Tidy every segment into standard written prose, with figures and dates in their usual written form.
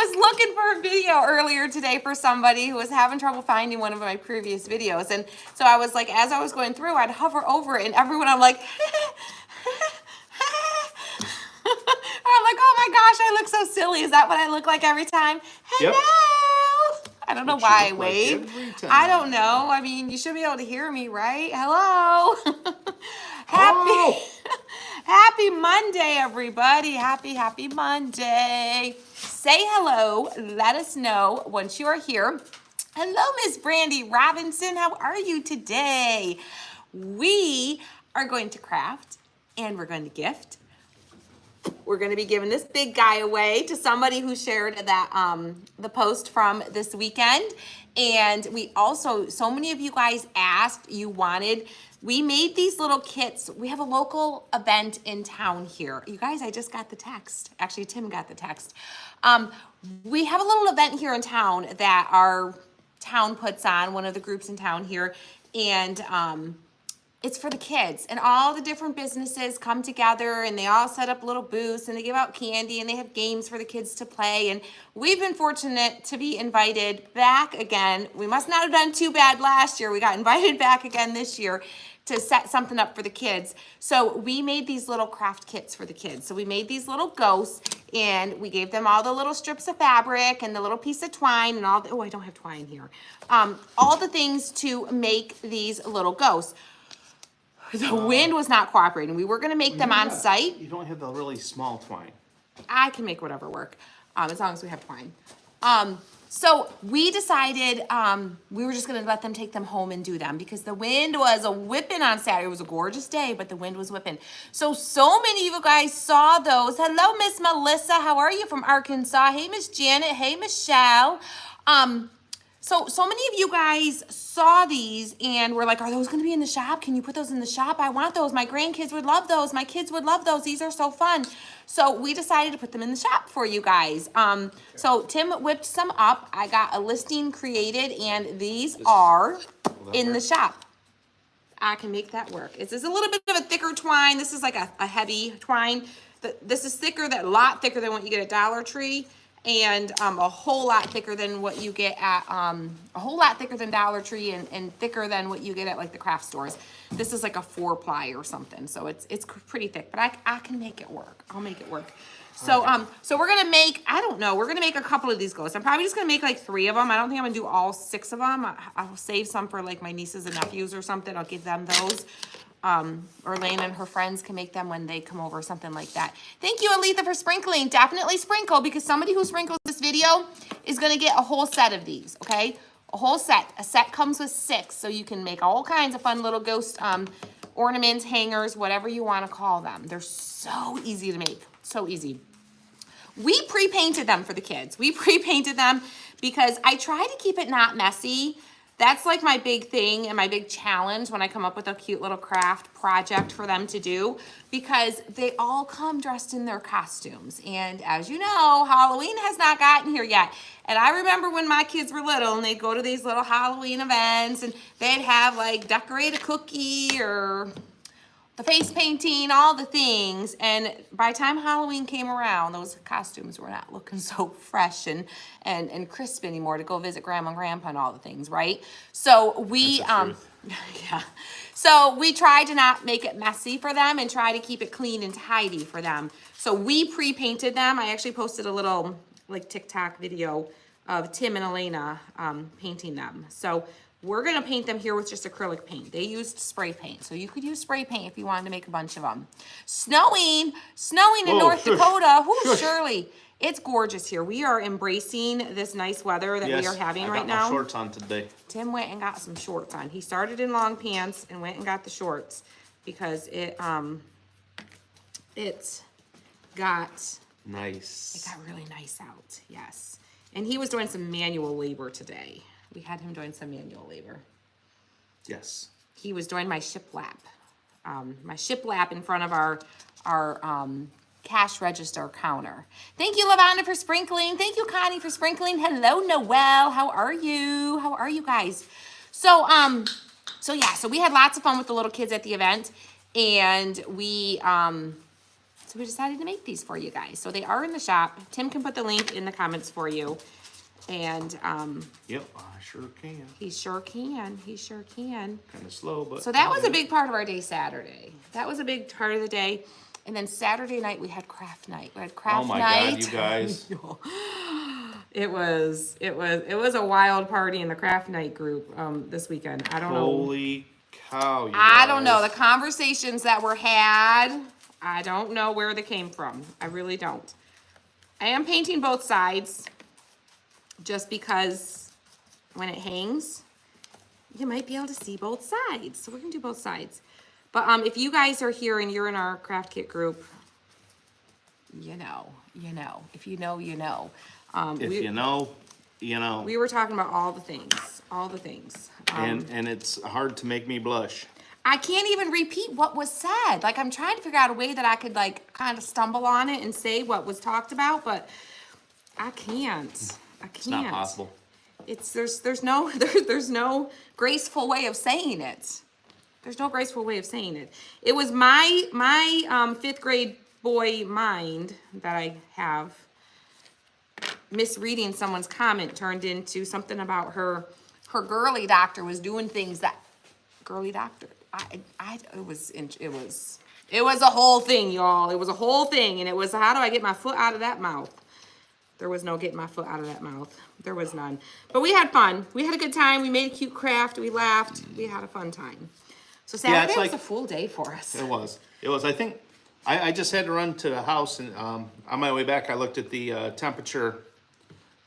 was looking for a video earlier today for somebody who was having trouble finding one of my previous videos. And so I was like, as I was going through, I'd hover over it and everyone, I'm like, I'm like, oh my gosh, I look so silly. Is that what I look like every time? Hello. Yep. I don't know why I wave. I don't know. I mean, you should be able to hear me, right? Hello. Happy Monday, everybody. Happy Monday. Say hello. Let us know once you are here. Hello, Miss Brandy Robinson. How are you today? We are going to craft and we're going to gift. We're going to be giving this big guy away to somebody who shared that the post from this weekend. And we also, so many of you guys asked, you wanted, we made these little kits. We have a local event in town here. You guys, I just got the text. Actually, Tim got the text. We have a little event here in town that our town puts on, one of the groups in town here. And it's for the kids, and all the different businesses come together and they all set up little booths and they give out candy and they have games for the kids to play. And we've been fortunate to be invited back again. We must not have done too bad last year. We got invited back again this year to set something up for the kids. So we made these little craft kits for the kids. So we made these little ghosts and we gave them all the little strips of fabric and the little piece of twine and all the, oh, I don't have twine here. All the things to make these little ghosts. The wind was not cooperating. We were going to make them on site. You don't have the really small twine. I can make whatever work, as long as we have twine. So we decided we were just going to let them take them home and do them because the wind was a whipping on Saturday. It was a gorgeous day, but the wind was whipping. So many of you guys saw those. Hello, Miss Melissa. How are you from Arkansas? Hey, Miss Janet. Hey, Michelle. So many of you guys saw these and were like, are those going to be in the shop? Can you put those in the shop? I want those. My grandkids would love those. My kids would love those. These are so fun. So we decided to put them in the shop for you guys. So Tim whipped some up. I got a listing created and these are in the shop. I can make that work. This is a little bit of a thicker twine. This is like a heavy twine. This is thicker, a lot thicker than what you get at Dollar Tree. And a whole lot thicker than what you get at, a whole lot thicker than Dollar Tree and thicker than what you get at like the craft stores. This is like a 4-ply or something. So it's pretty thick, but I can make it work. I'll make it work. So, so we're going to make, I don't know, we're going to make a couple of these ghosts. I'm probably just going to make like 3 of them. I don't think I'm going to do all 6 of them. I'll save some for like my nieces and nephews or something. I'll give them those. Or Lena and her friends can make them when they come over or something like that. Thank you, Aletha, for sprinkling. Definitely sprinkle because somebody who sprinkles this video is going to get a whole set of these, okay? A whole set. A set comes with 6, so you can make all kinds of fun little ghost ornaments, hangers, whatever you want to call them. They're so easy to make. So easy. We pre-painted them for the kids. We pre-painted them because I try to keep it not messy. That's like my big thing and my big challenge when I come up with a cute little craft project for them to do because they all come dressed in their costumes. And as you know, Halloween has not gotten here yet. And I remember when my kids were little and they'd go to these little Halloween events and they'd have like decorate a cookie or the face painting, all the things. And by the time Halloween came around, those costumes were not looking so fresh and crisp anymore to go visit Grandma and Grandpa and all the things, right? So we, yeah. So we tried to not make it messy for them and try to keep it clean and tidy for them. So we pre-painted them. I actually posted a little like TikTok video of Tim and Elena painting them. So we're going to paint them here with just acrylic paint. They used spray paint. So you could use spray paint if you wanted to make a bunch of them. Snowing in North Dakota. Whoo, Shirley. It's gorgeous here. We are embracing this nice weather that we are having right now. I got my shorts on today. Tim went and got some shorts on. He started in long pants and went and got the shorts because it got nice. It got really nice out. Yes. And he was doing some manual labor today. We had him doing some manual labor. Yes. He was doing my shiplap. My shiplap in front of our cash register counter. Thank you, Lavonda, for sprinkling. Thank you, Connie, for sprinkling. Hello, Noelle. How are you? How are you guys? So we had lots of fun with the little kids at the event. And we So we decided to make these for you guys. So they are in the shop. Tim can put the link in the comments for you. And Yep, I sure can. he sure can. He sure can. Kind of slow, but. So that was a big part of our day Saturday. That was a big part of the day. And then Saturday night we had craft night. We had craft Oh my night. God, you guys. It was a wild party in the craft night group this weekend. I don't know. Holy cow, you I don't know. guys. The conversations that were had, I don't know where they came from. I really don't. I am painting both sides just because when it hangs, you might be able to see both sides. So we're going to do both sides. But if you guys are here and you're in our craft kit group, you know. If you know, you know. If you know, you know. We were talking about all the things. And it's hard to make me blush. I can't even repeat what was said. Like, I'm trying to figure out a way that I could, like, kind of stumble on it and say what was talked about, but I can't. It's not possible. There's no graceful way of saying it. There's no graceful way of saying it. It was my fifth grade boy mind that I have misreading someone's comment turned into something about her girly doctor was doing things that girly doctor. It was a whole thing, y'all. It was a whole thing, and it was how do I get my foot out of that mouth? There was no getting my foot out of that mouth. There was none. But we had fun. We had a good time. We made a cute craft. We laughed. We had a fun time. So Saturday was a full day for us. It was. I think I just had to run to the house, and on my way back, I looked at the temperature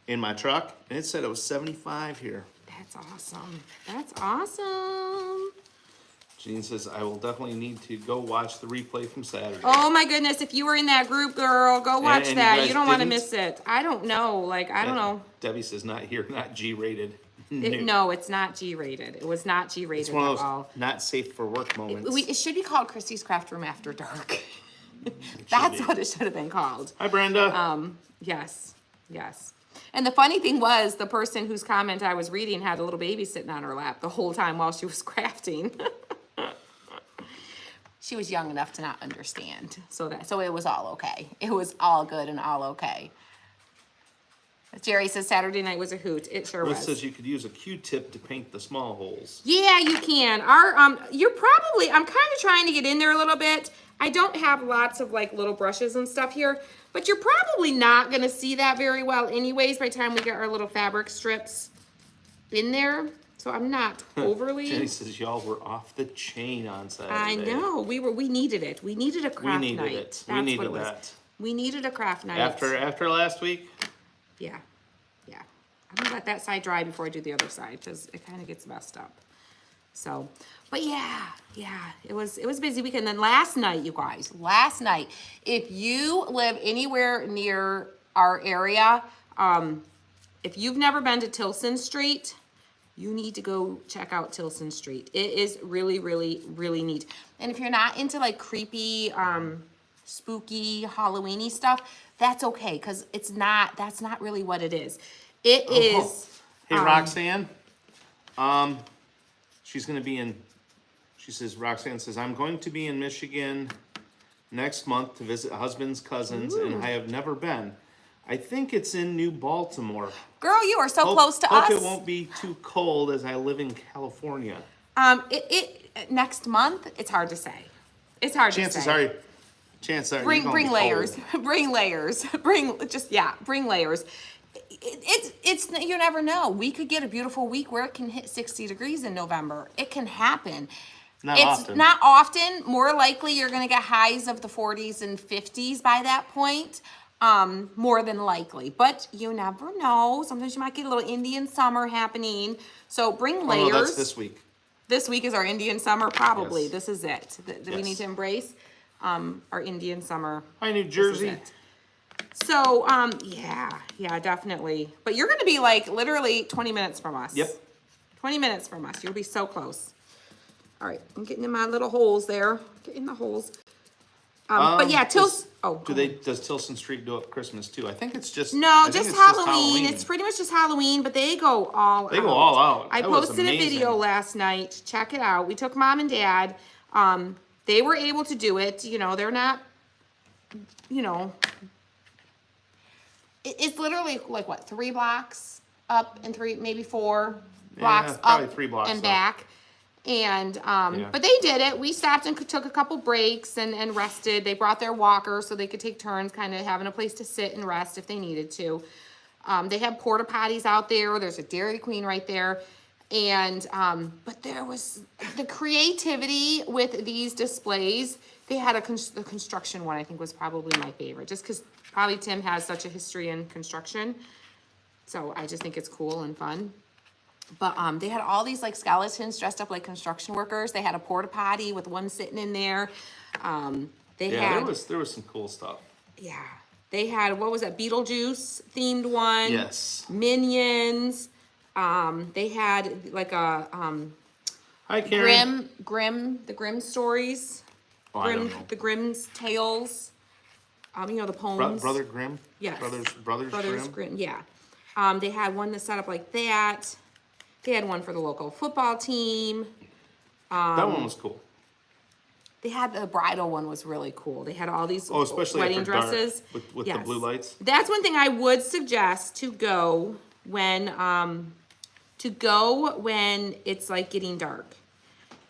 in my truck, and it said it was 75 here. That's awesome. That's awesome. Jean says, I will definitely need to go watch the replay from Saturday. Oh my goodness, if you were in that group, girl, go watch and that. you You guys don't want to didn't? miss it. I don't know. Like, I don't know. Debbie says, not here, not G-rated. No, it's not G-rated. It was not G-rated It's one at of those all. not safe for work moments. It should be called Christy's Craft Room After Dark. That's what it should have been called. Hi, Brenda. Yes. And the funny thing was, the person whose comment I was reading had a little baby sitting on her lap the whole time while she was crafting. She was young enough to not understand. So it was all okay. It was all good and all okay. Jerry says Saturday night was a hoot. It sure Ruth was. says you could use a Q-tip to paint the small holes. Yeah, you can. I'm kind of trying to get in there a little bit. I don't have lots of like little brushes and stuff here, but you're probably not going to see that very well anyways by the time we get our little fabric strips in there. So I'm not overly. Jenny says y'all were off the chain on Saturday. I know. We needed it. We needed a craft night. We needed it. That's We needed what it was. that. We needed a craft night. After last week? Yeah. I'm gonna let that side dry before I do the other side because it kind of gets messed up. So, but yeah, it was a busy weekend. Then last night, you guys, if you live anywhere near our area, if you've never been to Tilson Street, you need to go check out Tilson Street. It is really, really, really neat. And if you're not into like creepy, spooky, Halloween-y stuff, that's okay because that's not really what it is. It is. Hey, Roxanne. She's going to be in. Roxanne says, I'm going to be in Michigan next month to visit husband's cousins, and I have never been. I think it's in New Baltimore. Girl, you are so close to us. Hope it won't be too cold as I live in California. Next month, it's hard to say. It's hard to say. Chances are. Bring layers. Bring layers. Bring layers. It's you never know. We could get a beautiful week where it can hit 60 degrees in November. It can happen. It's not often. More likely you're going to get highs of the 40s and 50s by that point. More than likely. But you never know. Sometimes you might get a little Indian summer happening. So bring layers. No, that's this week. This week is our Indian summer, probably. Yes. This is it. We need to embrace our Indian summer. Hi, New Jersey. So, yeah, definitely. But you're going to be like literally 20 minutes from us. Yep. 20 minutes from us. You'll be so close. All right, I'm getting in my little holes there. Getting the holes. But yeah, Tilson. Does Tilson Street do up Christmas too? I think it's just. Just Halloween. It's pretty much just Halloween, but they go all out. They go all out. I posted a video last night. Check it out. We took mom and dad. They were able to do it. You know, they're not you know, it's literally like what, 3 blocks up and maybe 4 blocks probably up 3 blocks and up. back. And, Yeah. but they did it. We stopped and took a couple breaks and rested. They brought their walker so they could take turns kind of having a place to sit and rest if they needed to. They have porta potties out there. There's a Dairy Queen right there. And, but there was the creativity with these displays. They had the construction one, I think, was probably my favorite, just because probably Tim has such a history in construction. So I just think it's cool and fun. But they had all these like skeletons dressed up like construction workers. They had a porta potty with one sitting in there. They Yeah, had there was some cool stuff. yeah. They had, what was that, Beetlejuice themed one? Yes. Minions. They had like a Hi, Karen. the Grimm stories. Oh, I don't know. The Grimm's tales. You know, the poems. Brother Grimm? Yes. Brothers Grimm? Grimm, yeah. They had one that's set up like that. They had one for the local football team. That one was cool. They had the bridal one was really cool. They had all these Especially wedding after dark, dresses with the Yes. blue lights. That's one thing I would suggest to go when it's like getting dark.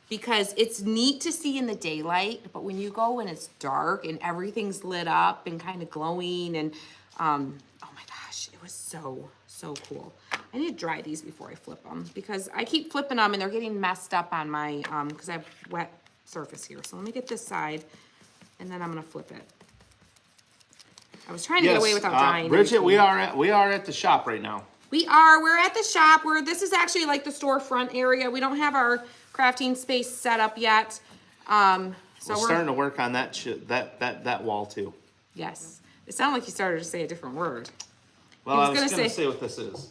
Because it's neat to see in the daylight, but when you go when it's dark and everything's lit up and kind of glowing and oh my gosh, it was so cool. I need to dry these before I flip them because I keep flipping them and they're getting messed up on my because I have wet surface here. So let me get this side and then I'm gonna flip it. I was trying to get away without drying. Bridget, we are at the shop right now. We're at the shop where this is actually like the storefront area. We don't have our crafting space set up yet. So We're starting to work on that wall too. Yes. It sounded like you started to say a different word. Well, I was gonna gonna say- say what this is.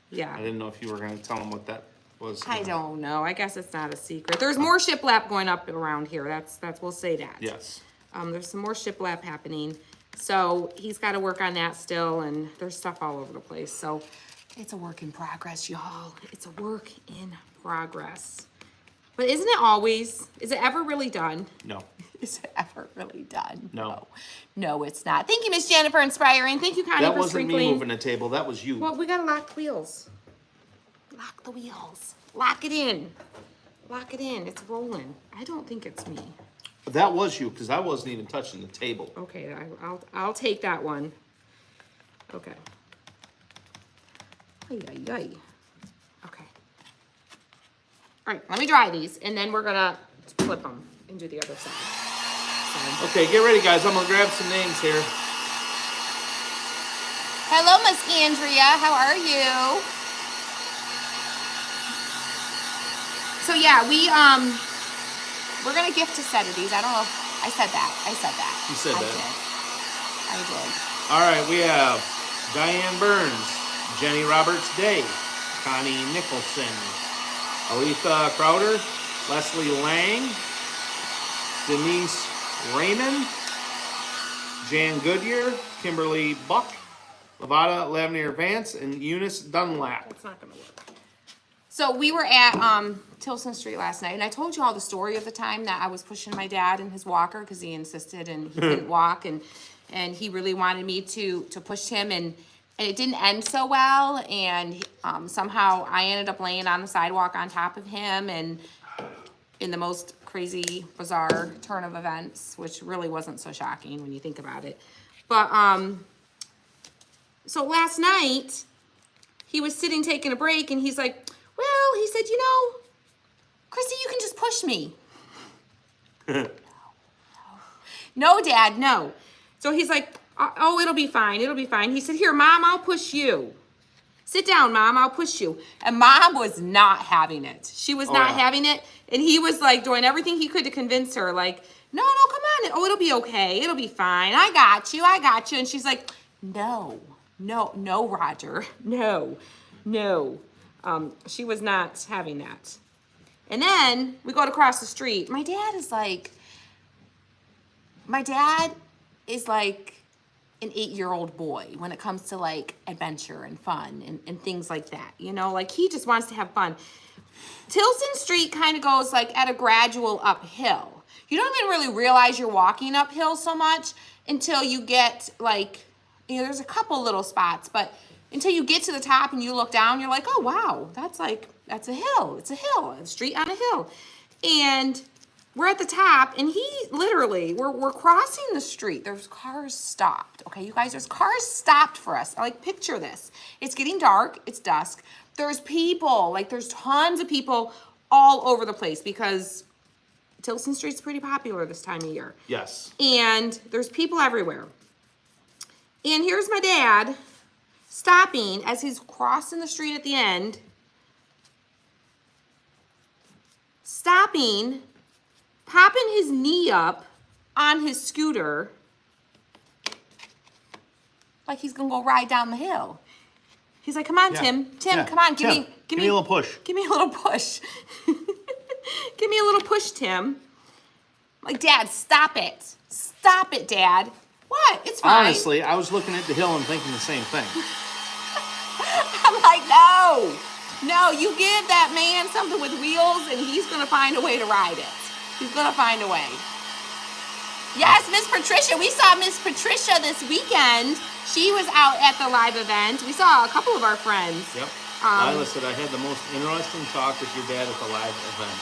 Yeah. I didn't know if you were gonna tell them what that was. I don't know. I guess it's not a secret. There's more shiplap going up around here. That's we'll say that. Yes. There's some more shiplap happening. So he's got to work on that still, and there's stuff all over the place. So it's a work in progress, y'all. It's a work in progress. But isn't it always? Is it ever really done? No. Is it ever really done? No. No, it's not. Thank you, Miss Jennifer Inspiring. Thank you, Connie, That for wasn't me sprinkling. moving the table. That was you. Well, we gotta lock the wheels. Lock the wheels. Lock it in. Lock it in. It's rolling. I don't think it's me. That was you because I wasn't even touching the table. Okay, I'll take that one. Okay. Ay, ay, ay. Okay. All right, let me dry these, and then we're gonna flip them and do the other side. So. Okay, get ready, guys. I'm gonna grab some names here. Hello, Miss Andrea. How are you? So yeah, we're gonna gift a set of these. I don't know if I said that. You said that. I did. All right, we have Diane Burns, Jenny Roberts Day, Connie Nicholson, Aletha Crowder, Leslie Lang, Denise Raymond, Jan Goodyear, Kimberly Buck, Lavada Lavenier Vance, and Eunice Dunlap. That's not gonna work. So we were at Tilson Street last night, and I told you all the story of the time that I was pushing my dad in his walker because he insisted and he couldn't walk, and he really wanted me to push him, and it didn't end so well, and somehow I ended up laying on the sidewalk on top of him, and in the most crazy, bizarre turn of events, which really wasn't so shocking when you think about it. But so last night he was sitting taking a break, and he's like, well, he said, you know, Christy, you can just push me. No, Dad, no. So he's like, oh, it'll be fine. It'll be fine. He said, here, Mom, I'll push you. Sit down, Mom, I'll push you. And Mom was not having it. She was not having it. And he was like doing everything he could to convince her, like, no, come on. Oh, it'll be okay. It'll be fine. I got you. And she's like, no, Roger. No. She was not having that. And then we go to cross the street. My dad is like an 8-year-old boy when it comes to like adventure and fun and things like that. You know, like he just wants to have fun. Tilson Street kind of goes like at a gradual uphill. You don't even really realize you're walking uphill so much until you get like, there's a couple little spots, but until you get to the top and you look down, you're like, oh wow, that's a hill. It's a hill, a street on a hill. And we're at the top, and we're crossing the street. There's cars stopped. Okay, you guys, there's cars stopped for us. Like, picture this. It's getting dark, it's dusk. There's people, like there's tons of people all over the place because Tilson Street's pretty popular this time of year. Yes. And there's people everywhere. And here's my dad stopping as he's crossing the street at the end. Stopping, popping his knee up on his scooter like he's gonna go ride down the hill. He's like, come on, Yeah. Tim, Yeah. come on, give Tim, me a little push. Give me a little push. Give me a little push, Tim. Like, Dad, stop it. Stop it, Dad. What? It's fine. Honestly, I was looking at the hill and thinking the same thing. I'm like, no. No, you give that man something with wheels and he's going to find a way to ride it. He's going to find a way. Yes, Miss Patricia. We saw Miss Patricia this weekend. She was out at the live event. We saw a couple of our friends. Yep. Lila said I had the most interesting talk with your dad at the live event.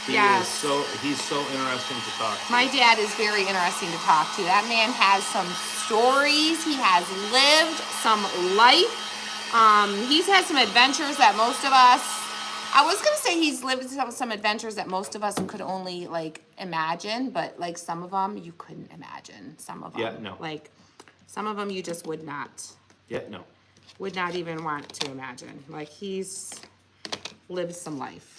Yes. He's so interesting to talk to. My dad is very interesting to talk to. That man has some stories. He has lived some life. He's had some adventures that most of us, I was going to say he's lived some adventures that most of us could only like imagine, but like some of them you couldn't imagine. Some of them. Yeah, no. Like some of them you just would not even want to imagine. Like he's lived some life.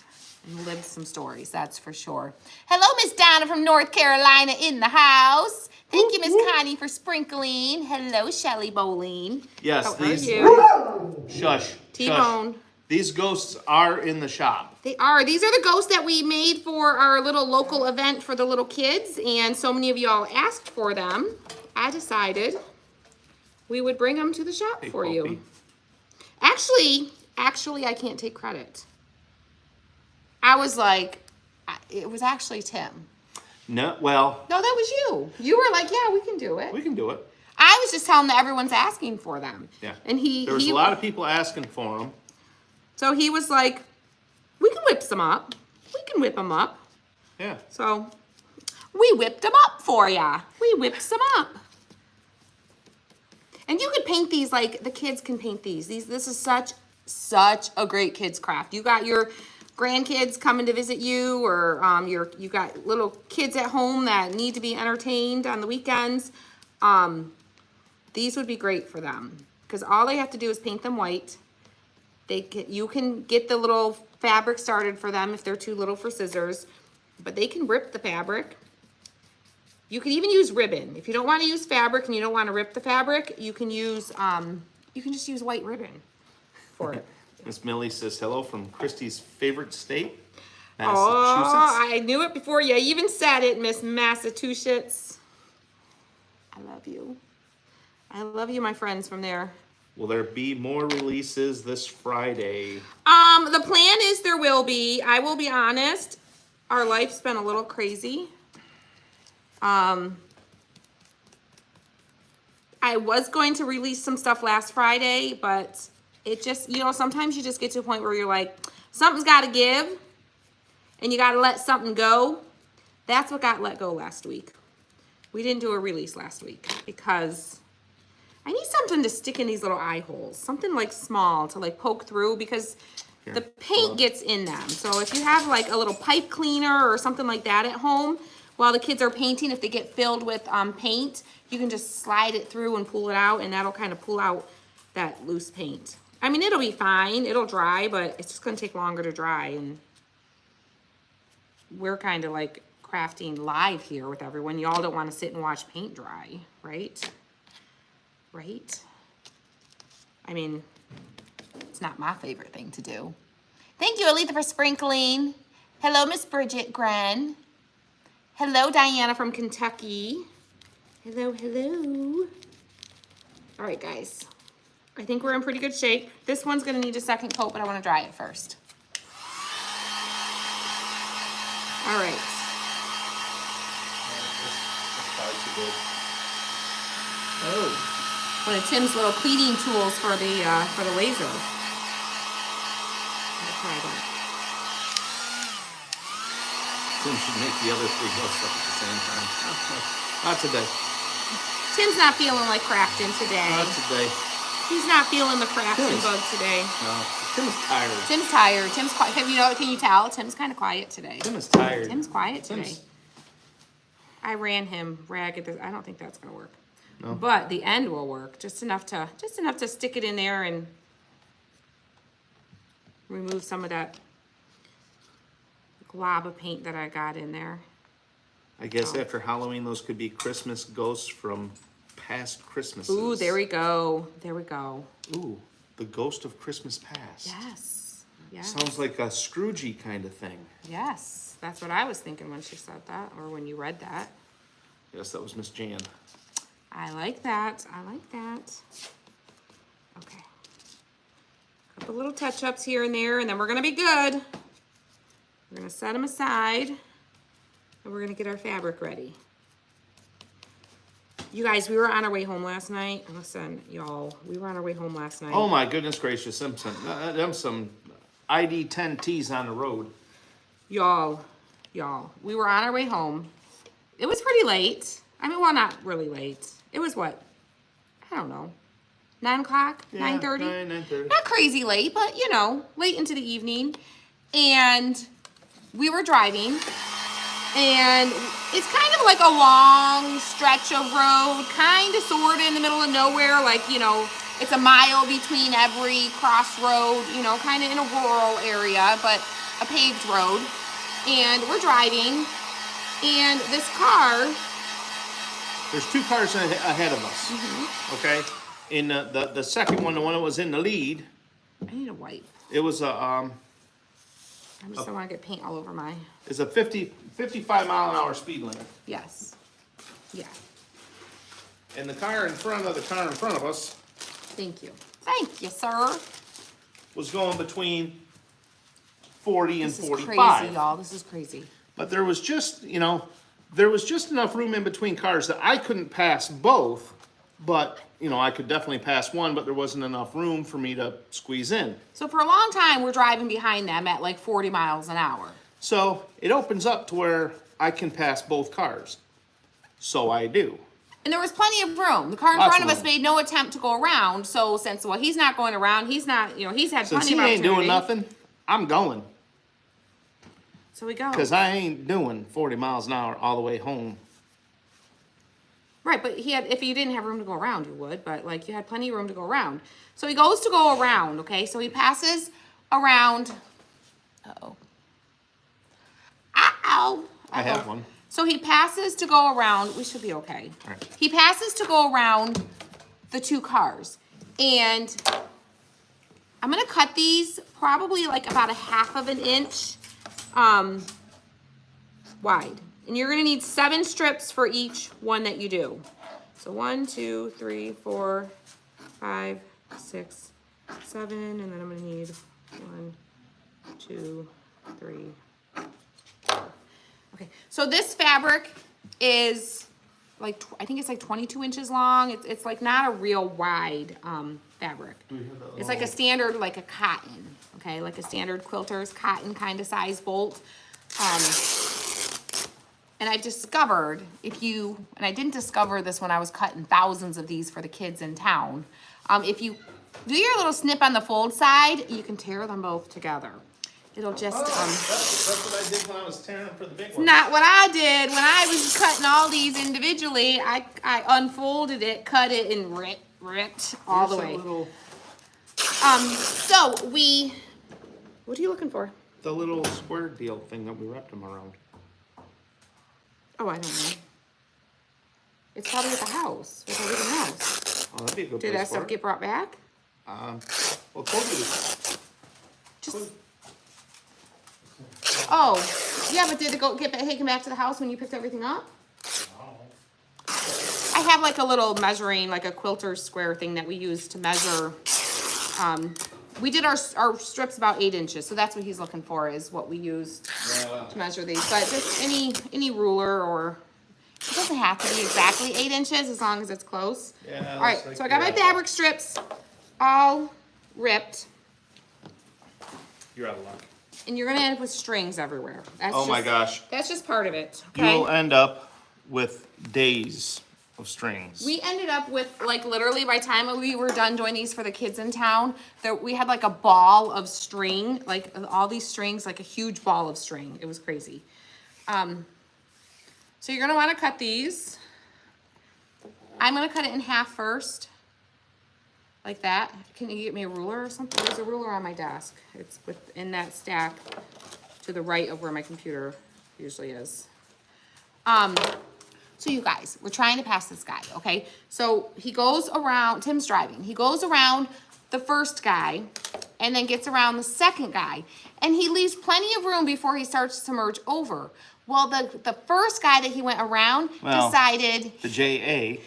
And lived some stories, that's for sure. Hello, Miss Donna from North Carolina in the house. Thank you, Miss Connie, for sprinkling. Hello, Shelly Bowling. Yes, How these. are you? Shush. T-Bone. Shush. These ghosts are in the shop. They are. These are the ghosts that we made for our little local event for the little kids, and so many of y'all asked for them. I decided we would bring them to the shop for Puppy. you. Actually, I can't take credit. I was like, it was actually Tim. No, well, No, that was you. You were like, yeah, we can do it. we can do it. I was just telling them that everyone's asking for them. Yeah. And There was a lot of people asking for them. So he was like, we can whip some up. We can whip them up. Yeah. So we whipped them up for ya. We whipped some up. And you could paint these like the kids can paint these. This is such a great kids craft. You got your grandkids coming to visit you, or you got little kids at home that need to be entertained on the weekends. These would be great for them because all they have to do is paint them white. You can get the little fabric started for them if they're too little for scissors, but they can rip the fabric. You can even use ribbon. If you don't want to use fabric and you don't want to rip the fabric, you can use you can just use white ribbon for it. Miss Millie says hello from Christy's favorite state, Oh, Massachusetts. I knew it before you even said it, Miss Massachusetts. I love you. I love you, my friends from there. Will there be more releases this Friday? The plan is there will be. I will be honest. Our life's been a little crazy. I was going to release some stuff last Friday, but it just, sometimes you just get to a point where you're like, something's got to give, and you got to let something go. That's what got let go last week. We didn't do a release last week because I need something to stick in these little eye holes, something like small to like poke through because the paint gets in them. So if you have like a little pipe cleaner or something like that at home, while the kids are painting, if they get filled with paint, you can just slide it through and pull it out, and that'll kind of pull out that loose paint. I mean, it'll be fine. It'll dry, but it's just going to take longer to dry, and we're kind of like crafting live here with everyone. Y'all don't want to sit and watch paint dry, right? Right? I mean, it's not my favorite thing to do. Thank you, Alita, for sprinkling. Hello, Miss Bridget Gren. Hello, Diana from Kentucky. Hello, hello. All right, guys. I think we're in pretty good shape. This one's gonna need a second coat, but I wanna dry it first. All right. good. Oh. One of Tim's little cleaning tools for the laser. I'll try that. Tim should make the other 3 go stuff at the same time. Not today. Tim's not feeling like crafting today. Not today. He's not feeling the crafting Tim's- bug today. No. Tim is tired. Tim's tired. Tim's quiet. Can you tell? Tim's kind of quiet today. Tim is tired. Tim's quiet today. Tim's- I ran him ragged. I don't think that's gonna work. No. But the end will work. Just enough to stick it in there and remove some of that glob of paint that I got in there. I guess after Halloween, those could be Christmas ghosts from past Christmases. Ooh, there we go. There we go. Ooh, the ghost of Christmas past. Yes. Yes. Sounds like a Scroogey kind of thing. Yes. That's what I was thinking when she said that, or when you read that. Yes, that was Miss Jan. I like that. I like that. Okay. Couple little touch-ups here and there, and then we're gonna be good. We're gonna set them aside, and we're gonna get our fabric ready. You guys, we were on our way home last night. Listen, y'all, we were on our way home last night. Oh my goodness gracious, them some ID10Ts on the road. Y'all, we were on our way home. It was pretty late. I mean, well, not really late. It was what? I don't know. 9 o'clock? 9:30? 9:30. Not crazy late, but late into the evening. And we were driving, and it's kind of like a long stretch of road, kind of sort of in the middle of nowhere, like, it's a mile between every crossroad, kind of in a rural area, but a paved road. And we're driving, and this car, There's 2 cars ahead of us. Mm-hmm. Okay? In the second one, the one that was in the lead, I need a wipe. it was a I just don't want to get paint all over my, it's a 55 mile an hour speed limit. yes. Yeah, And the car in front of us thank you. Thank you, sir. was going between 40 and This is 45. crazy, y'all. This is crazy. But there was just enough room in between cars that I couldn't pass both, but, I could definitely pass one, but there wasn't enough room for me to squeeze in. So for a long time, we're driving behind them at like 40 miles an hour. So it opens up to where I can pass both cars. So I do. And there was plenty of room. The car in Lots front of of us room. made no attempt to go around. So since, he's not going around, he's not, he's had Since plenty he of ain't opportunity. doing nothing, I'm going. So we go. Because I ain't doing 40 miles an hour all the way home. Right, but if you didn't have room to go around, you would, but like you had plenty of room to go around. So he goes to go around, okay? So he passes around. Uh-oh. Ow! I have one. So he passes to go around. We should be okay. All right. He passes to go around the 2 cars. And I'm going to cut these probably like about 1/2 inch wide. And you're going to need 7 strips for each one that you do. So 1, 2, 3, 4, 5, 6, 7, and then I'm going to need 1, 2, 3, 4. Okay, so this fabric is like, I think it's like 22 inches long. It's like not a real wide fabric. It's like a standard, like a cotton, okay? Like a standard quilter's cotton kind of size bolt. And I've discovered and I didn't discover this when I was cutting thousands of these for the kids in town. If you do your little snip on the fold side, you can tear them both together. It'll just, That's what I did when I was tearing them for the big one. not what I did when I was cutting all these individually. I unfolded it, cut it, and ripped all the way. So what are you looking for? The little square deal thing that we wrapped them around. Oh, I don't know. It's probably at the house, with everything else. Oh, that'd be a good Did place that for stuff it. get brought back? Well, Cody, Just. Oh, yeah, but did it get taken back to the house when you picked everything up? I have like a little measuring, like a quilter square thing that we use to measure. We did our strips about 8 inches, so that's what he's looking for, is what we used to measure these. But just any ruler, or it doesn't have to be exactly 8 inches as long as it's close. Yeah, All right, looks like so I got my you're fabric strips all ripped, You're out of luck. and you're gonna end up with strings everywhere. That's Oh my just- gosh. That's just part of it, You okay? will end up with days of strings. We ended up with, like, literally by the time we were done doing these for the kids in town, we had like a ball of string, like all these strings, like a huge ball of string. It was crazy. So you're gonna wanna cut these. I'm gonna cut it in half first, like that. Can you get me a ruler or something? There's a ruler on my desk. It's within that stack to the right of where my computer usually is. So you guys, we're trying to pass this guy, okay? So he goes around, Tim's driving. He goes around the first guy and then gets around the second guy. And he leaves plenty of room before he starts to merge over. Well, the first guy that he went around decided The JA.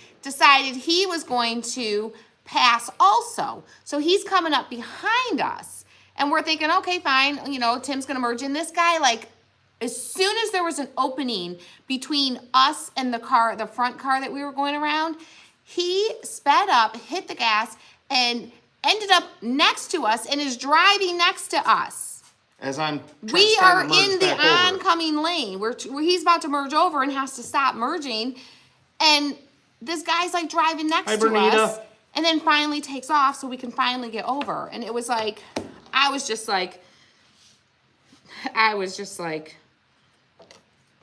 he was going to pass also. So he's coming up behind us. And we're thinking, okay, fine, you know, Tim's gonna merge in. This guy, like, as soon as there was an opening between us and the car, the front car that we were going around, he sped up, hit the gas, and ended up next to us and is driving next to us. As I'm We are starting to merge in the back over. oncoming lane where he's about to merge over and has to stop merging. And this guy's like driving next Hi, to Bernita. us and then finally takes off so we can finally get over. And it was like, I was just like,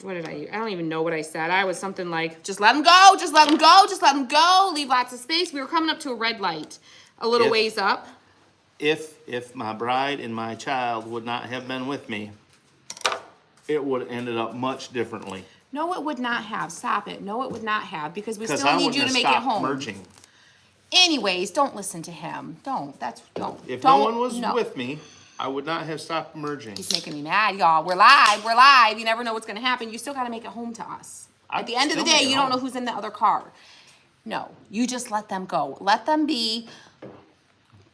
what did I don't even know what I said. I was something like, just let him go, just let him go, just let him go, leave lots of space. We were coming up to a red light a little ways up. If my bride and my child would not have been with me, it would have ended up much differently. No, it would not have. Stop it. No, it would not have, because we Because still I need wouldn't you have to make it stopped home. merging. Anyways, don't listen to him. Don't. If don't, no one was no. with me, I would not have stopped merging. He's making me mad, y'all. We're live. We're live. You never know what's going to happen. You still got to make it home to us. I'd At the end of the still day, make it you don't know home. who's in the other car. No, you just let them go. Let them be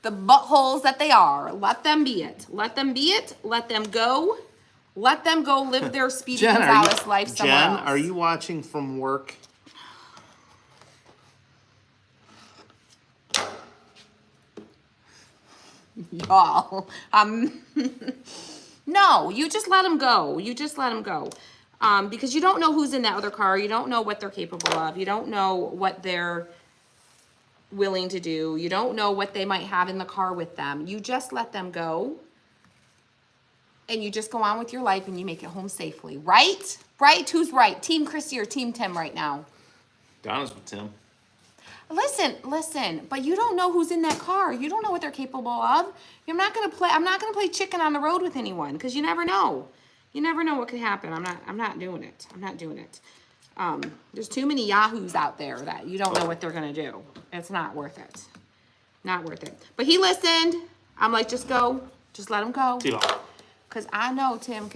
the buttholes that they are. Let them be it. Let them be it. Let them go. Let them go live their Speedy Jen, Gonzalez life somewhere else. are you watching from work? Y'all, no, you just let them go. You just let them go. Because you don't know who's in that other car. You don't know what they're capable of. You don't know what they're willing to do. You don't know what they might have in the car with them. You just let them go. And you just go on with your life and you make it home safely. Right? Right? Who's right? Team Christy or Team Tim right now? Donna's with Tim. Listen, but you don't know who's in that car. You don't know what they're capable of. I'm not gonna play chicken on the road with anyone, because you never know. You never know what could happen. I'm not doing it. I'm not doing it. There's too many yahoos out there that you don't know what they're gonna do. It's not worth it. Not worth it. But he listened. I'm like, just go. Just let him go. Yeah. Because I know Tim,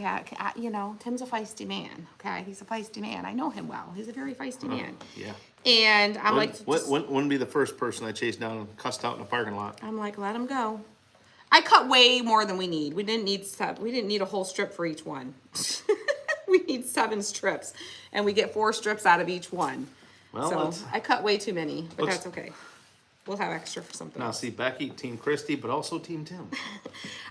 you know, Tim's a feisty man, okay? He's a feisty man. I know him well. He's a very feisty man. Yeah. And I'm like, just- Wouldn't be the first person I chased down and cussed out in a parking lot. I'm like, let him go. I cut way more than we need. We didn't need a whole strip for each one. We need 7 strips, and we get 4 strips out of each one. Well, So that's- I cut way too many, but Looks- that's okay. We'll have extra for something Now else. see, Becky, Team Christy, but also Team Tim.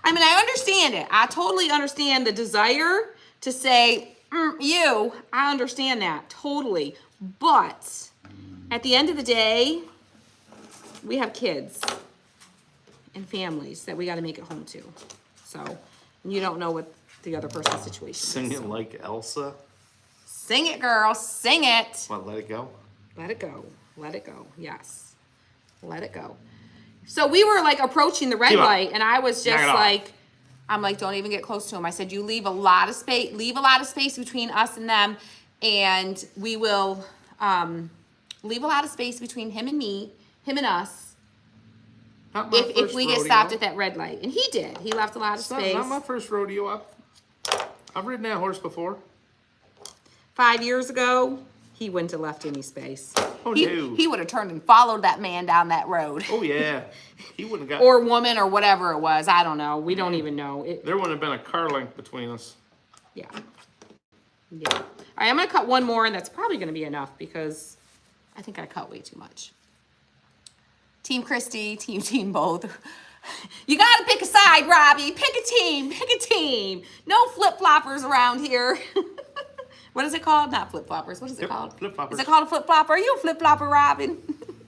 I mean, I understand it. I totally understand the desire to say, I understand that, totally. But at the end of the day, we have kids and families that we got to make it home to. So you don't know what the other person's situation Sing is. it like Elsa. Sing it, girl. Sing it. What, let it go? Let it go. Let it go. Yes. Let it go. So we were like approaching the red Keep up. light, and I was Knock just it off. like, I'm like, don't even get close to him. I said, you leave a lot of space between us and them, and we will leave a lot of space between him and me, him and us, Not my if first we get rodeo. stopped at that red light. And he did. He left a lot of It's not, space. not my first rodeo. I've ridden that horse before. 5 years ago, he wouldn't have left any space. Oh, he, no. he would have turned and followed that man down that road. Oh yeah, he wouldn't have got. Or woman or whatever it was. I don't know. We don't even know. There wouldn't have been a car length between us. Yeah. Yeah. right, I'm gonna cut one more, and that's probably gonna be enough because I think I cut way too much. Team Christy, team both. You gotta pick a side, Robbie. Pick a team, pick a team. No flip-floppers around here. What is it called? Not flip-floppers, what is it called? Flip-floppers. Is it called a flip-flopper? Are you a flip-flopper, Robin?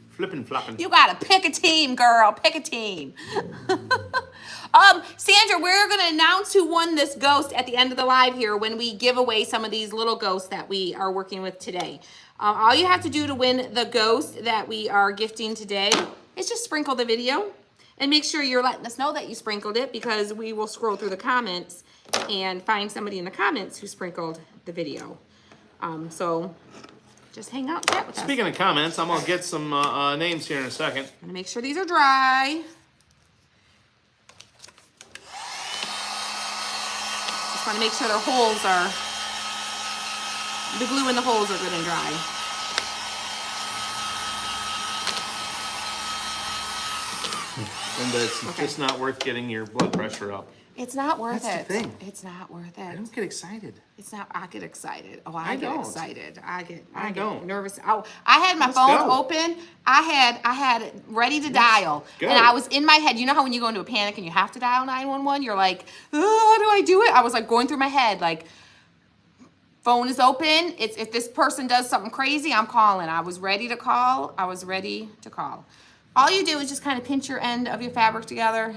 Flipping, flopping. You gotta pick a team, girl. Pick a team. Sandra, we're gonna announce who won this ghost at the end of the live here when we give away some of these little ghosts that we are working with today. All you have to do to win the ghost that we are gifting today is just sprinkle the video and make sure you're letting us know that you sprinkled it, because we will scroll through the comments and find somebody in the comments who sprinkled the video. So just hang out and chat with us. Speaking of comments, I'm gonna get some names here in a second. I'm gonna make sure these are dry. Just wanna make sure their holes are, the glue in the holes are good and dry. And it's just not worth getting your blood pressure up. It's not worth That's it. the thing. It's not worth I it. don't get excited. It's not. I get excited. Oh, I I get don't. excited. I I get don't. nervous. Oh, I had my Let's phone go. open. I had it ready to dial, go. and I was in my head. You know how when you go into a panic and you have to dial 911, you're like, oh, how do I do it? I was like going through my head, like, phone is open. It's, if this person does something crazy, I'm calling. I was ready to call. I was ready to call. All you do is just kind of pinch your end of your fabric together,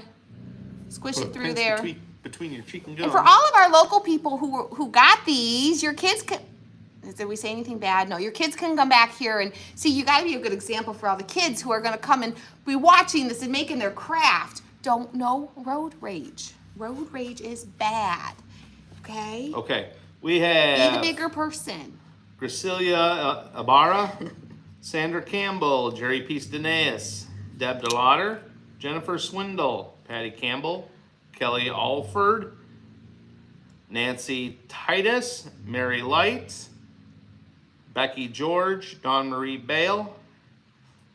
squish Put it a through pinch there. between your cheek and gum. And for all of our local people who got these, your kids can, did we say anything bad? No, your kids can come back here and see. You got to be a good example for all the kids who are going to come and be watching this and making their craft. Don't know road rage. Road rage is bad. Okay? Okay, we Be the have bigger person. Gracilia Ibarra, Sandra Campbell, Jerry Peace Danaeus, Deb DeLauder, Jennifer Swindle, Patty Campbell, Kelly Alford, Nancy Titus, Mary Light, Becky George, Dawn Marie Bale,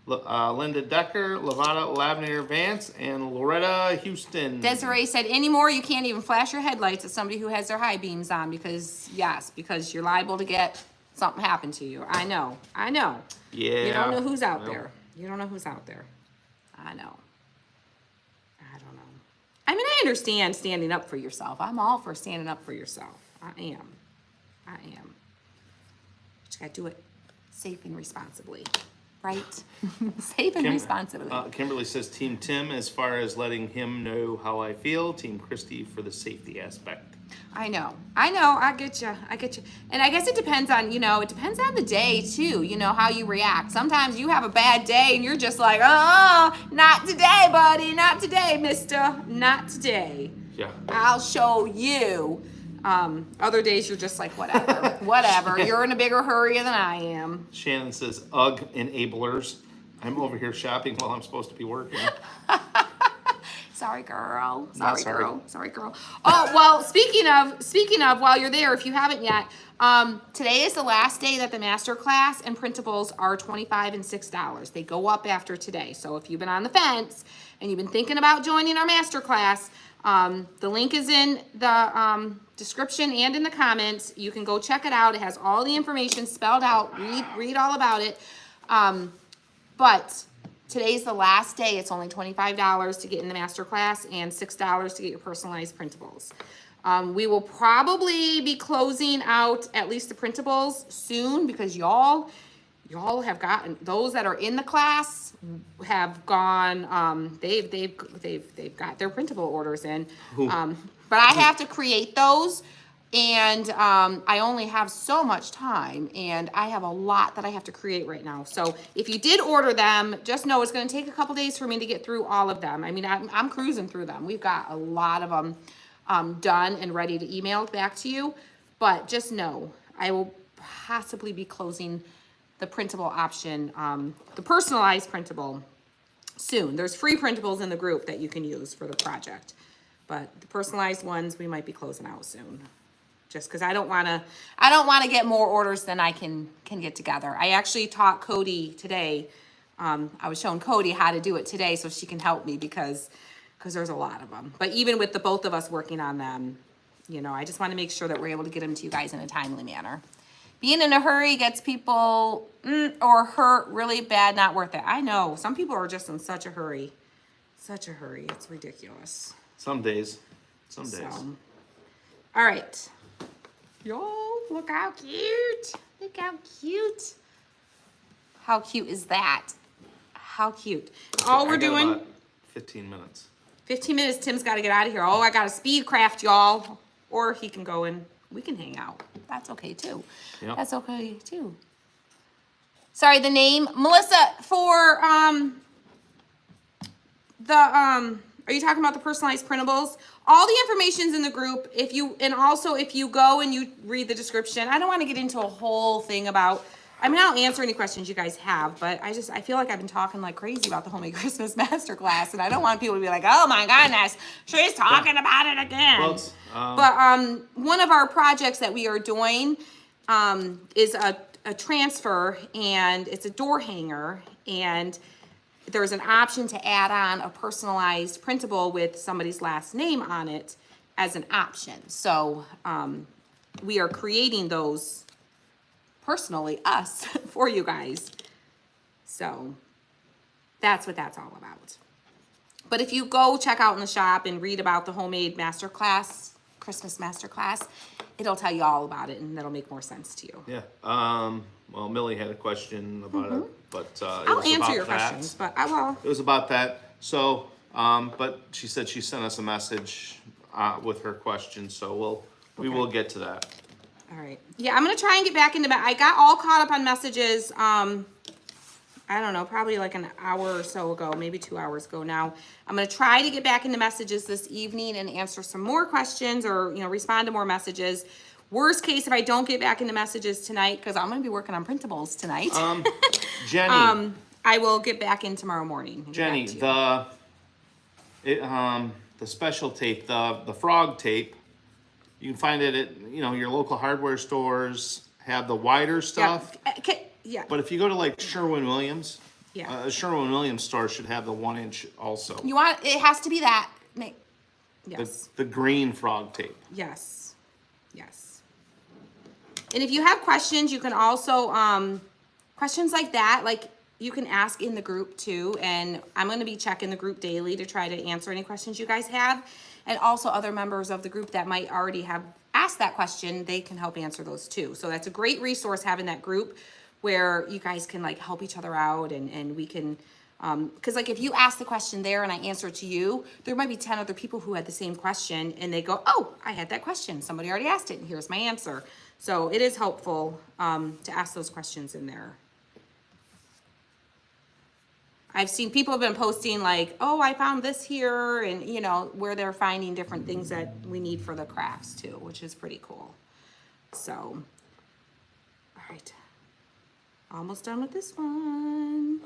Linda Decker, Lavada Lavender Vance, and Loretta Houston. Desiree said, anymore, you can't even flash your headlights at somebody who has their high beams on because you're liable to get something happen to you. I know. Yeah. You don't know who's out well, there. You don't know who's out there. I know. I don't know. I mean, I understand standing up for yourself. I'm all for standing up for yourself. I am. But you gotta do it safe and responsibly, right? Safe and responsibly. Kimberly says Team Tim as far as letting him know how I feel. Team Christy for the safety aspect. I know. I get you. And I guess it depends on, it depends on the day too, how you react. Sometimes you have a bad day and you're just like, oh, not today, buddy. Not today, mister. Not today. Yeah. I'll show you. Other days you're just like, whatever, whatever. You're in a bigger hurry than I am. Shannon says, ugh, enablers. I'm over here shopping while I'm supposed to be working. Sorry, girl. Not sorry. Sorry, girl. Oh, well, speaking of, while you're there, if you haven't yet, today is the last day that the master class and printables are $25 and $6. They go up after today. So if you've been on the fence and you've been thinking about joining our master class, the link is in the description and in the comments. You can go check it out. It has all the information spelled out. Read all about it. But today's the last day. It's only $25 to get in the master class and $6 to get your personalized printables. We will probably be closing out at least the printables soon because y'all have gotten, those that are in the class have gone, they've got their printable orders in. But I have to create those, and I only have so much time, and I have a lot that I have to create right now. So if you did order them, just know it's going to take a couple days for me to get through all of them. I mean, I'm cruising through them. We've got a lot of them done and ready to email back to you, but just know I will possibly be closing the printable option, the personalized printable soon. There's free printables in the group that you can use for the project, but the personalized ones we might be closing out soon. Just because I don't want to get more orders than I can get together. I actually taught Cody today. I was showing Cody how to do it today so she can help me because there's a lot of them. But even with the both of us working on them, I just want to make sure that we're able to get them to you guys in a timely manner. Being in a hurry gets people or hurt really bad, not worth it. I know. Some people are just in such a hurry. Such a hurry. It's ridiculous. Some days. Some days. So, all right. Yo, look how cute. Look how cute. How cute is that? How cute. All we're I got doing, about 15 minutes. 15 minutes, Tim's got to get out of here. Oh, I got a speed craft, y'all. Or he can go and we can hang out. That's okay, too. Yep. That's okay, too. Sorry, the name. Melissa, for, are you talking about the personalized printables? All the information's in the group. If you go and you read the description, I don't want to get into a whole thing about, I mean, I'll answer any questions you guys have, but I feel like I've been talking like crazy about the Homemade Christmas Masterclass, and I don't want people to be like, oh my goodness, she's talking about it again. Well, it's, But one of our projects that we are doing is a transfer, and it's a door hanger, and there's an option to add on a personalized printable with somebody's last name on it as an option. So we are creating those personally, us, for you guys. So that's what that's all about. But if you go check out in the shop and read about the Homemade Masterclass, Christmas Masterclass, it'll tell you all about it, and that'll make more sense to you. yeah. Well, Millie had a question about it, but it I'll was answer about your that. questions, but I will. It was about that. So, but she said she sent us a message with her question, so we will get to that. All right. Yeah, I'm going to try and get back into I got all caught up on messages, I don't know, probably like an hour or so ago, maybe 2 hours ago now. I'm going to try to get back into messages this evening and answer some more questions or, respond to more messages. Worst case, if I don't get back into messages tonight, because I'm going to be working on printables tonight. Jenny, I will get back in tomorrow morning. and get Jenny, back to you. the special tape, the frog tape, you can find it at, your local hardware stores have the wider stuff. Yeah. But if you go to like Sherwin-Williams, Yeah. a Sherwin-Williams store should have the 1-inch also. It has to be that. Yes. The green frog tape. Yes. Yes. And if you have questions, you can also, questions like that, like you can ask in the group too. And I'm going to be checking the group daily to try to answer any questions you guys have. And also other members of the group that might already have asked that question, they can help answer those too. So that's a great resource, having that group where you guys can like help each other out, and we can, because like if you ask the question there and I answer it to you, there might be 10 other people who had the same question and they go, oh, I had that question. Somebody already asked it and here's my answer. So it is helpful to ask those questions in there. I've seen people have been posting like, oh, I found this here, and where they're finding different things that we need for the crafts too, which is pretty cool. So, all right. Almost done with this one.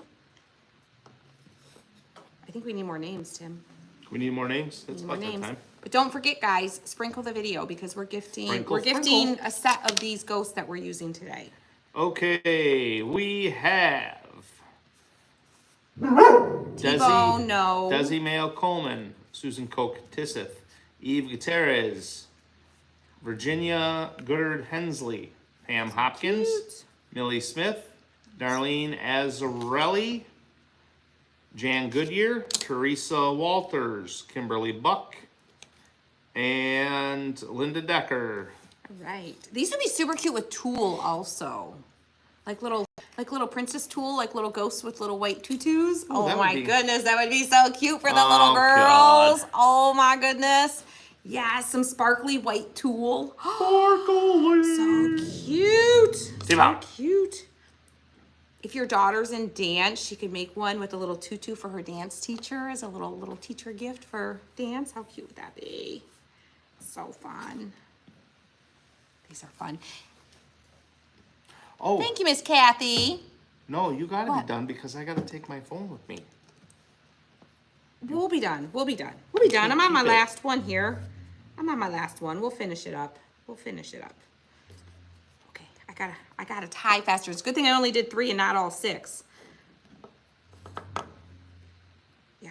I think we need more names, Tim. We need more names? That's More about that names. time. But don't forget, guys, sprinkle the video because we're gifting Sprinkle, gifting sprinkle. a set of these ghosts that we're using today. Okay, we have T-Bone, no. Desi Mayo Coleman, Susan Koch Tisseth, Eve Gutierrez, Virginia Goddard Hensley, Pam Hopkins, Cute. Millie Smith, Darlene Azzarelli, Jan Goodyear, Teresa Walters, Kimberly Buck, and Linda Decker. All right. These would be super cute with tulle also. Like little princess tulle, like little ghosts with little white tutus. Oh that would my be- goodness, that would be so cute for the little Oh, girls. God. Oh my goodness. Yeah, some sparkly white tulle. Sparkly. So cute. So T-Bone. cute. If your daughter's in dance, she could make one with a little tutu for her dance teacher as a little teacher gift for dance. How cute would that be? So fun. These are fun. Oh, Thank you, Miss Kathy. no, you gotta What? be done because I gotta take my phone with me. We'll be done. We'll be done. We'll be done. I'm on my Keep it. last one here. I'm on my last one. We'll finish it up. We'll finish it up. Okay, I gotta tie faster. It's a good thing I only did 3 and not all 6. Yeah,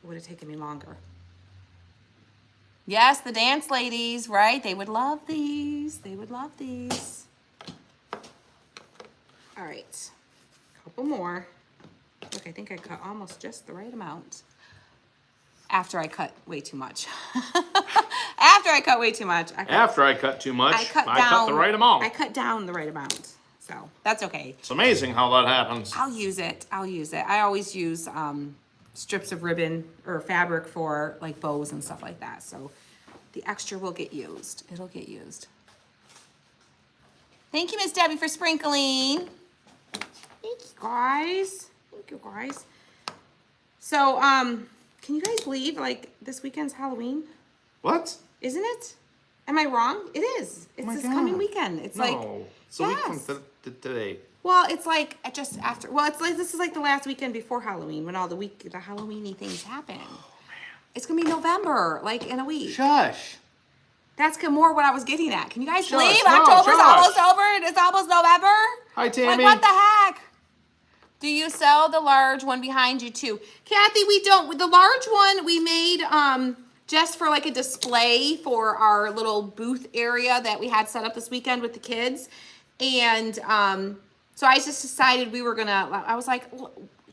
it would have taken me longer. Yes, the dance ladies, right? They would love these. They would love these. All right, couple more. Look, I think I cut almost just the right amount. After I cut way too much. After I cut way too much. After I cut too much, I cut the right amount. I cut down the right amount. So that's okay. It's amazing how that happens. I'll use it. I always use strips of ribbon or fabric for like bows and stuff like that. So the extra will get used. It'll get used. Thank you, Miss Debbie, for sprinkling. Thank you, guys. Thank you, guys. So, can you guys believe, like, this weekend's Halloween? What? Isn't it? Am I wrong? It is. It's my this God. coming weekend. It's like, it's a week yes. from today. Well, it's like just after. Well, it's like this is like the last weekend before Halloween when all the Halloweeny things happen. It's gonna be November, like in a week. Shush. That's more what I was getting at. Can you guys Shush, believe no, October's shush. almost over and it's almost November? Hi, Tammy. Like, what the heck? Do you sell the large one behind you too? Kathy, we don't. The large one we made just for like a display for our little booth area that we had set up this weekend with the kids. And so I just decided we were gonna, I was like,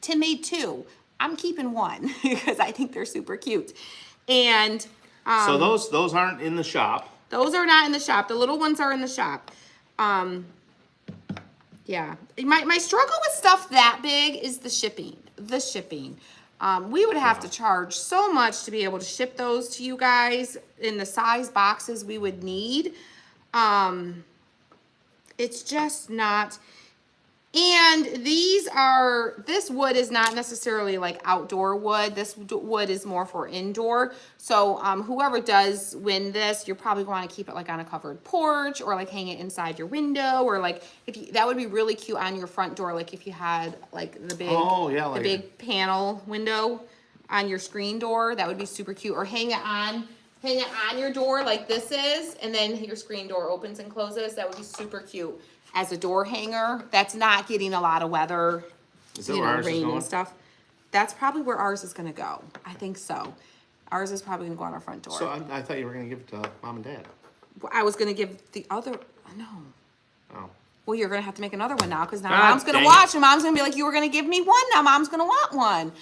Tim made 2. I'm keeping 1 because I think they're super cute. And so those aren't in the shop. those are not in the shop. The little ones are in the shop. Yeah. My struggle with stuff that big is the shipping. We would have to charge so much to be able to ship those to you guys in the size boxes we would need. It's just not. And this wood is not necessarily like outdoor wood. This wood is more for indoor. So whoever does win this, you're probably going to keep it like on a covered porch or like hang it inside your window, or like that would be really cute on your front door. Like if you had like the big, big panel window on your screen door, that would be super cute. Or hang it on your door like this is, and then your screen door opens and closes. That would be super cute as a door hanger. That's not getting a lot of weather, rain and stuff. That's probably where ours is gonna go. I think so. Ours is probably gonna go on our front door. So I thought you were gonna give it to Mom and Dad. I was gonna give the other, no. Oh. Well, you're gonna have to make another one now, because now Ah, Mom's gonna dang watch, and Mom's gonna be like, you were gonna give me one, now Mom's gonna want one.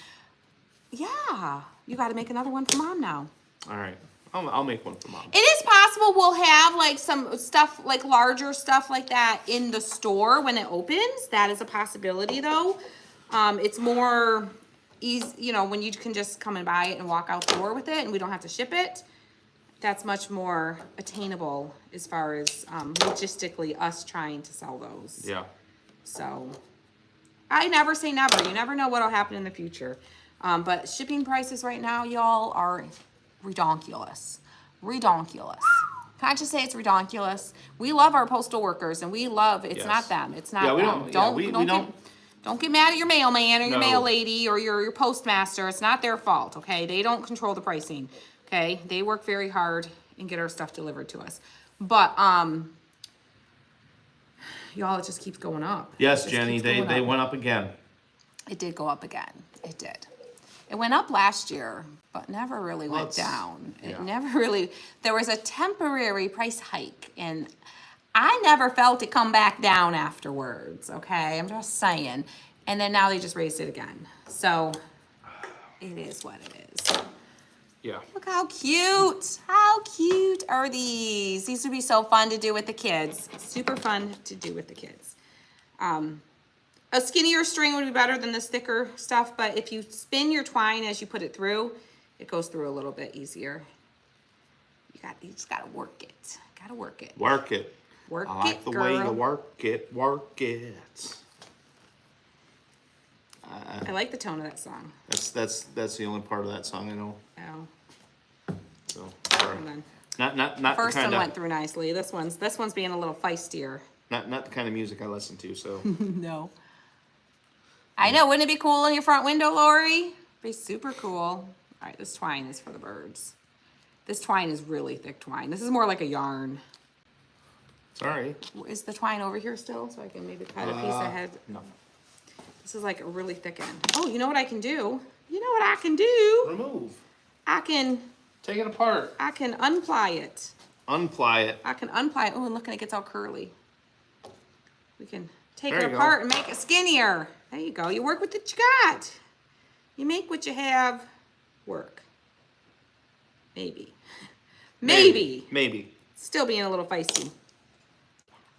Yeah, you gotta make another one for Mom now. All right. I'll make one for Mom. It is possible we'll have like some stuff, like larger stuff like that in the store when it opens. That is a possibility though. It's more easy, when you can just come and buy it and walk out the door with it and we don't have to ship it. That's much more attainable as far as logistically us trying to sell those. Yeah. So I never say never. You never know what'll happen in the future. But shipping prices right now, y'all, are redonkulous. Redonkulous. Can I just say it's redonkulous? We love our postal workers, and we love, it's Yes. not them. It's not Yeah, we them. don't- we don't- Don't get mad at your mailman or your No. mail lady or your postmaster. It's not their fault, okay? They don't control the pricing, okay? They work very hard and get our stuff delivered to us. But, y'all, it just keeps going up. Yes, It just Jenny, keeps they going up. went up again. It did go up again. It did. It went up last year, but never really went it's- down. It yeah. never really, there was a temporary price hike, and I never felt it come back down afterwards, okay? I'm just saying. And then now they just raised it again. So it is what it is. Yeah. Look how cute. How cute are these? These would be so fun to do with the kids. Super fun to do with the kids. A skinnier string would be better than this thicker stuff, but if you spin your twine as you put it through, it goes through a little bit easier. You just gotta work it. Gotta work it. Work it. Work I like it, the way you girl. work it. Work it. I like the tone of that song. That's the only part of that song I know. Oh, So sorry. hold on. Not First the kind one went of through nicely. This one's being a little feistier. not the kind of music I listen to. So No. I know, wouldn't it be cool in your front window, Lori? Be super cool. All right, this twine is for the birds. This twine is really thick twine. This is more like a yarn. sorry. Is the twine over here still? So I can maybe cut a piece ahead. No. This is like a really thick end. Oh, you know what I can do? You know what I can do? Remove. I can Take it apart. unply it. Unply it. I can unply it. Oh, and look, and it gets all curly. We can Take There it you go. apart and make it skinnier. There you go. You work with what you got. You make what you have work. Maybe. Maybe. Still being a little feisty.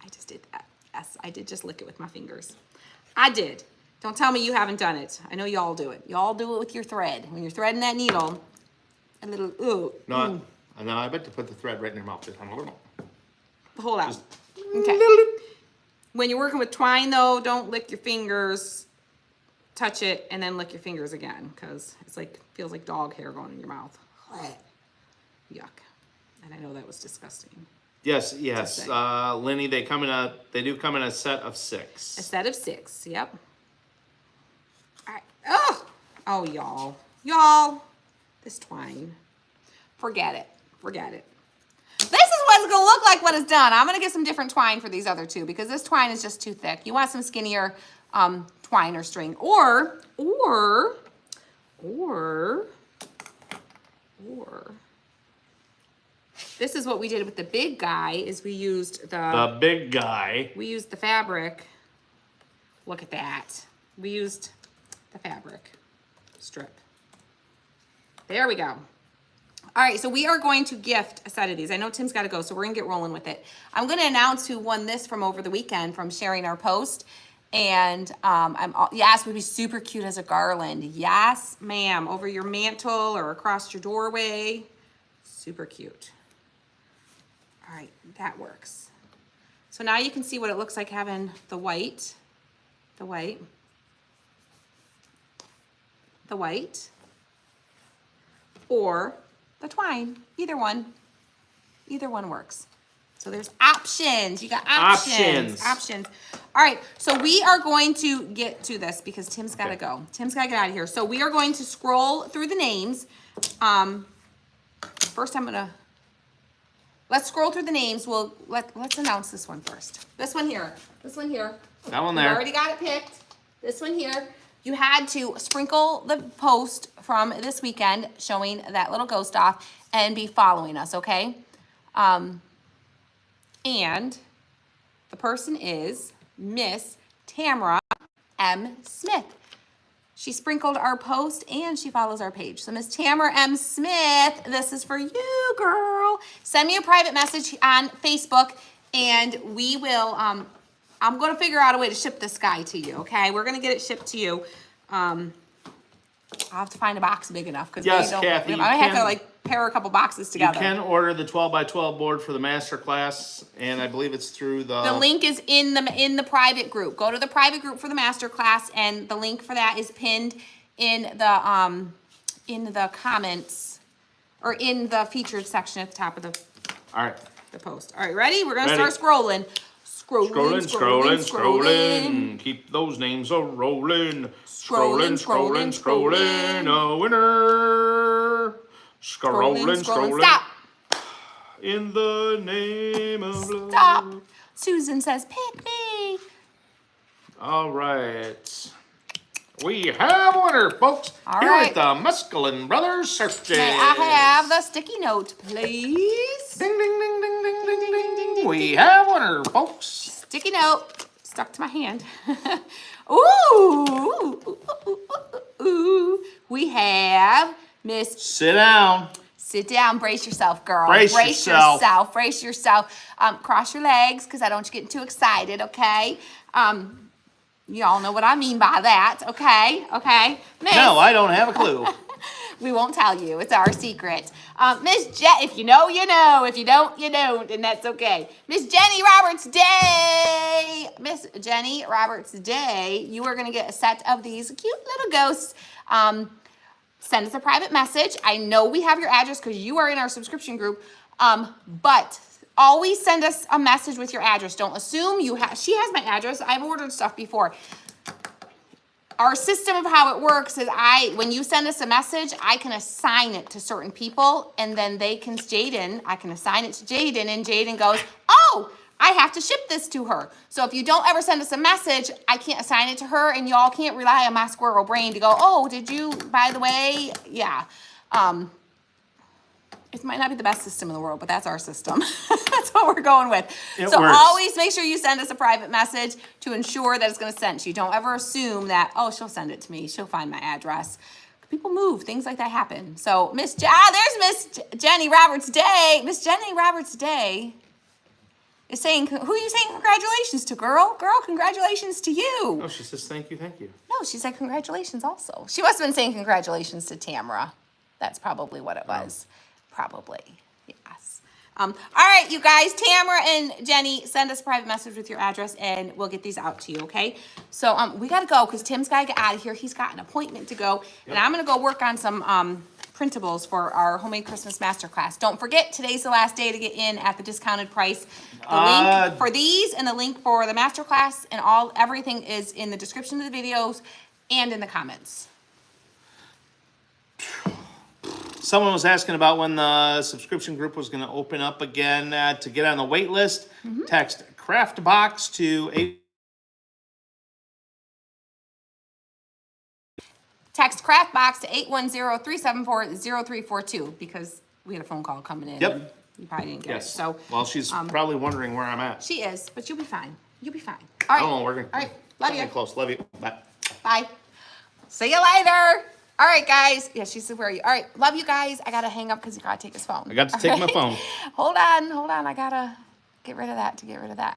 I just did that. Yes, I did just lick it with my fingers. I did. Don't tell me you haven't done it. I know y'all do it. Y'all do it with your thread. When you're threading that needle, a little, ooh. No, I bet to put the thread right in your mouth. Hold out. Okay. When you're working with twine, though, don't lick your fingers. Touch it and then lick your fingers again, because it's like feels like dog hair going in your mouth. Yuck. And I know that was disgusting. Yes. Just saying. Lenny, they do come in a set of A 6. set of 6. Yep. All right. Oh, y'all. This twine. Forget it. This is what it's gonna look like when it's done. I'm gonna get some different twine for these other two because this twine is just too thick. You want some skinnier twine or string, or this is what we did with the big guy. Is we used The big guy. we used the fabric. Look at that. We used the fabric strip. There we go. All right, so we are going to gift a set of these. I know Tim's got to go, so we're going to get rolling with it. I'm going to announce who won this from over the weekend from sharing our post. And yes, would be super cute as a garland. Yes, ma'am. Over your mantle or across your doorway. Super cute. All right, that works. So now you can see what it looks like having the white, or the twine. Either one works. So there's options. You got options. All right, so we are going to get to this because Tim's got to go. Tim's got to get out of here. So we are going to scroll through the names. First, let's scroll through the names. Let's announce this one first. This one here. That one We there. already got it picked. This one here. You had to sprinkle the post from this weekend showing that little ghost off and be following us, okay? And the person is Miss Tamara M. Smith. She sprinkled our post and she follows our page. So Miss Tamara M. Smith, this is for you, girl. Send me a private message on Facebook and we will, I'm going to figure out a way to ship this guy to you, okay? We're going to get it shipped to you. I'll have to find a box big enough because Yes, Kathy, I might have to like pair a couple boxes You together. can order the 12x12 board for the master class, and I believe it's through The link is in the private group. Go to the private group for the master class, and the link for that is pinned in the comments or in the featured section at the top of All right. the post. All right, ready? We're gonna Ready. start scrolling. Scrolling. Keep those names a rolling. Scrolling. A winner. Scrolling. Stop. In the name of love. Stop. Susan says, pick me. All right. We have a winner, folks. All Here right. at the Muskelin Brothers Searches. May I have the sticky note, please? Ding, ding, ding, ding, ding, ding, ding, ding. We have a winner, folks. Sticky note. Stuck to my hand. Ooh. We have Miss. Sit down. Sit down. Brace yourself, girl. Brace yourself. Brace yourself. Cross your legs because I don't want you getting too excited, okay? Y'all know what I mean by that, okay? Okay. Miss, No, I don't have a clue. we won't tell you. It's our secret. Miss if you know, you know. If you don't, you don't, and that's okay. Miss Jenny Roberts Day. Miss Jenny Roberts Day, you are going to get a set of these cute little ghosts. Send us a private message. I know we have your address because you are in our subscription group, but always send us a message with your address. Don't assume you have. She has my address. I've ordered stuff before. Our system of how it works is when you send us a message, I can assign it to certain people, and then I can assign it to Jaden, and Jaden goes, oh, I have to ship this to her. So if you don't ever send us a message, I can't assign it to her, and y'all can't rely on my squirrel brain to go, oh, did you, by the way, yeah. It might not be the best system in the world, but that's our system. That's what we're going with. It So works. always make sure you send us a private message to ensure that it's going to send to you. Don't ever assume that, oh, she'll send it to me. She'll find my address. People move. Things like that happen. So there's Miss Jenny Roberts Day. Miss Jenny Roberts Day is saying, who are you saying congratulations to, girl? Girl, congratulations to you. Oh, she says thank you, thank you. No, she said congratulations also. She must have been saying congratulations to Tamara. That's probably what it was. Probably, yes. All right, you guys, Tamara and Jenny, send us a private message with your address and we'll get these out to you, okay? So we gotta go because Tim's gotta get out of here. He's got an appointment to go. And I'm gonna go work on some printables for our homemade Christmas masterclass. Don't forget, today's the last day to get in at the discounted price. The link for these and the link for the masterclass and everything is in the description of the videos and in the comments. Someone was asking about when the subscription group was going to open up again. To get on the wait list, text CraftBox to Text CraftBox to 810-374-0342 because we had a phone call coming in. Yep. And you probably didn't get it. Yes. So Well, she's probably wondering where I'm at. she is, but you'll be fine. You'll be fine. All right. Oh, we're going to. All right. Love you. Close. Love you. Bye. Bye. See you later. All right, guys. Yeah, she said, where are you? All right. Love you guys. I got to hang up because you got to take his phone. I got to All take my right? phone. Hold on. I got to get rid of that to get rid of that.